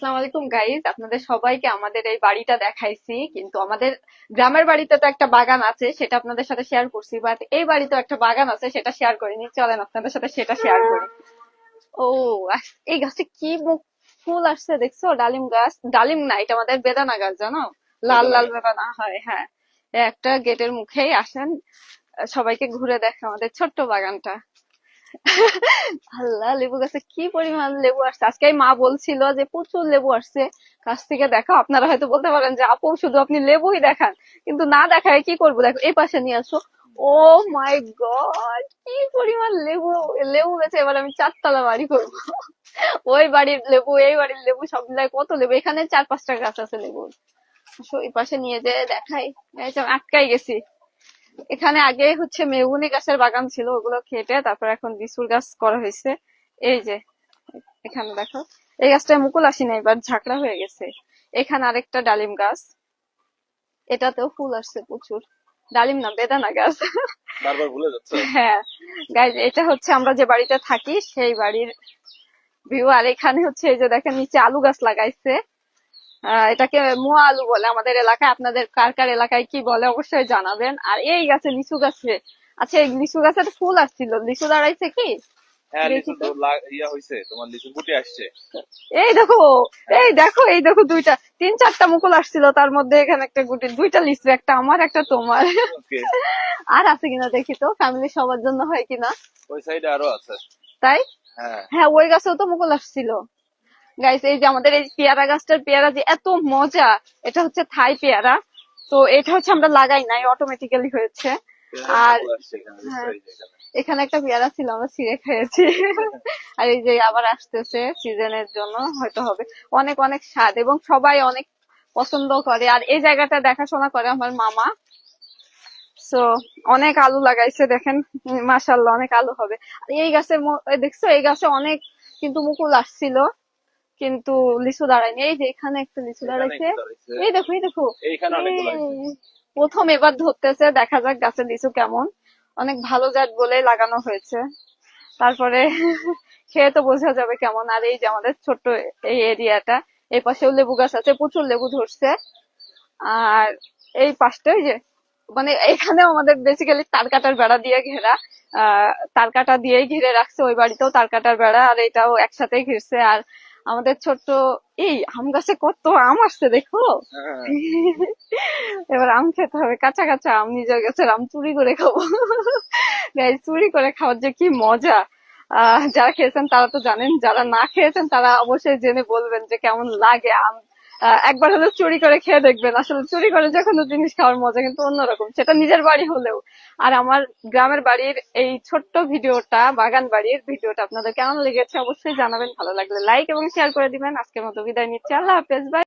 আসসালামু আলাইকুম গাইজ, আপনাদের সবাইকে আমাদের এই বাড়িটা দেখাইছি, কিন্তু আমাদের গ্রামের বাড়িতে তো একটা বাগান আছে, সেটা আপনাদের সাথে শেয়ার করছি, বাট এই বাড়িতেও একটা বাগান আছে, সেটা শেয়ার করিনি। চলেন আপনাদের সাথে সেটা শেয়ার করি। ও, এই গাছটা কি ফুল আসছে দেখছো? ডালিম গাছ, ডালিম না, এটা আমাদের বেদানা গাছ, জানো? লাল বেদনা লাল গাছ। বেদানা হয়, হ্যাঁ। এই একটা গেটের মুখেই আসেন, সবাইকে ঘুরে দেখে আমাদের ছোট্ট বাগানটা। আল্লাহ, লেবু গাছে কি পরিমাণ লেবু আসছে! আজকে এই মা বলছিল যে প্রচুর লেবু আসছে, কাছ থেকে দেখো। আপনারা হয়তো বলতে পারেন যে আপু শুধু আপনি লেবুই দেখান, কিন্তু না দেখায় কি করবো, দেখো এই পাশে নিয়ে আসো। ও মাই গড, কি পরিমাণ লেবু! লেবু গাছে এবার আমি 4 তলা বাড়ি করবো। ওই বাড়ির লেবু, এই বাড়ির লেবু, সব মিলায় কত লেবু! এখানে 4-5টা গাছ আছে লেবুর। এই পাশে নিয়ে যে দেখাই। এই যে আমি আটকাই গেছি। এখানে আগে হচ্ছে মেহগনি গাছের বাগান ছিল, ওগুলো কেটে তারপর এখন লিচুর গাছ করা হয়েছে। এই যে এখানে দেখো, এই গাছটায় মুকুল আসে না, এবার ঝাঁকড়া হয়ে গেছে। এখানে আরেকটা ডালিম গাছ, এটাতেও ফুল আসছে প্রচুর। ডালিম না, বেদানা গাছ। বারবার ভুলে যাচ্ছ। হ্যাঁ গাইজ, এটা হচ্ছে আমরা যে বাড়িতে থাকি সেই বাড়ির ভিউ। আর এখানে হচ্ছে এই যে দেখেন, নিচে আলু গাছ লাগাইছে। এটাকে মোয়া আলু বলে আমাদের এলাকায়, আপনাদের কার কার এলাকায় কি বলে অবশ্যই জানাবেন। আর এই গাছে, লিচু গাছে, আচ্ছা এই লিচু গাছে তো ফুল আসছিল, লিচু দাঁড়াইছে কি? হ্যাঁ, দেখি লিচু তো তো। ইয়া হয়েছে, তোমার লিচু গুটি আসছে। এই দেখো, হ্যাঁ। এই দেখো, 3-4টা মুকুল আসছিল, তার মধ্যে এখানে একটা গুটি, 2টা লিচু, একটা আমার একটা তোমার। ওকে। আর আছে কিনা দেখি তো, ফ্যামিলি সবার জন্য হয় কিনা। ওই সাইডে আরো আছে। তাই? হ্যাঁ। হ্যাঁ, ওই গাছেও তো মুকুল আসছিল। গাইস, এই যে আমাদের এই পেয়ারা গাছটার পেয়ারা যে এত মজা! এটা হচ্ছে থাই পেয়ারা। তো এটা হচ্ছে আমরা লাগাই নাই, অটোমেটিক্যালি হয়েছে। পেয়ারার আর মুকুল আসছে এখানে, দেখছো হ্যাঁ, এই যে এখানে। এখানে একটা পেয়ারা ছিল, আমরা ছিঁড়ে খেয়েছি। আর এই যে আবার আসতেছে সিজনের জন্য, হয়তো হবে। অনেক অনেক স্বাদ, এবং সবাই অনেক পছন্দ করে। আর এই জায়গাটা দেখাশোনা করে আমার মামা। সো অনেক আলু লাগাইছে দেখেন, মাশাআল্লাহ অনেক আলু হবে। আর এই গাছে দেখছো, এই গাছে অনেক কিন্তু মুকুল আসছিল, কিন্তু লিচু দাঁড়ায়নি। এই যে এখানে একটা লিচু এখানে দাঁড়াইছে। একটু দাঁড়াইছে। এই দেখো, এই দেখো। এইখানে অনেকগুলো হয়েছে। এই প্রথম এবার ধরতেছে, দেখা যাক গাছের লিচু কেমন। অনেক ভালো জাত বলে লাগানো হয়েছে, তারপরে খেয়ে তো বোঝা যাবে কেমন। আর এই যে আমাদের ছোট্ট এই এরিয়াটা, এই পাশেও লেবু গাছ আছে, প্রচুর লেবু ধরছে। আর এই পাশটা, ওই যে মানে এখানেও আমাদের বেসিক্যালি তার কাটার বেড়া দিয়ে ঘেরা। তার কাটা দিয়েই ঘিরে রাখছে, ওই বাড়িতেও তার কাটার বেড়া, আর এটাও একসাথে ঘিরছে। আর আমাদের ছোট্ট এই আম গাছে কত আম আসছে দেখো। হ্যাঁ। এবার আম খেতে হবে, কাঁচা কাঁচা আম, নিজের গাছের আম চুরি করে খাবো। গাইস, চুরি করে খাওয়ার যে কি মজা! যারা খেয়েছেন তারা তো জানেন, যারা না খেয়েছেন তারা অবশ্যই জেনে বলবেন যে কেমন লাগে আম। একবার হলেও চুরি করে খেয়ে দেখবেন, আসলে চুরি করে যে কোনো জিনিস খাওয়ার মজা কিন্তু অন্যরকম, সেটা নিজের বাড়ি হলেও। আর আমার গ্রামের বাড়ির এই ছোট্ট ভিডিওটা, বাগান বাড়ির ভিডিওটা আপনাদের কেমন লেগেছে অবশ্যই জানাবেন। ভালো লাগলে লাইক এবং শেয়ার করে দিবেন। আজকের মতো বিদায় নিচ্ছি, আল্লাহ হাফেজ, বাই।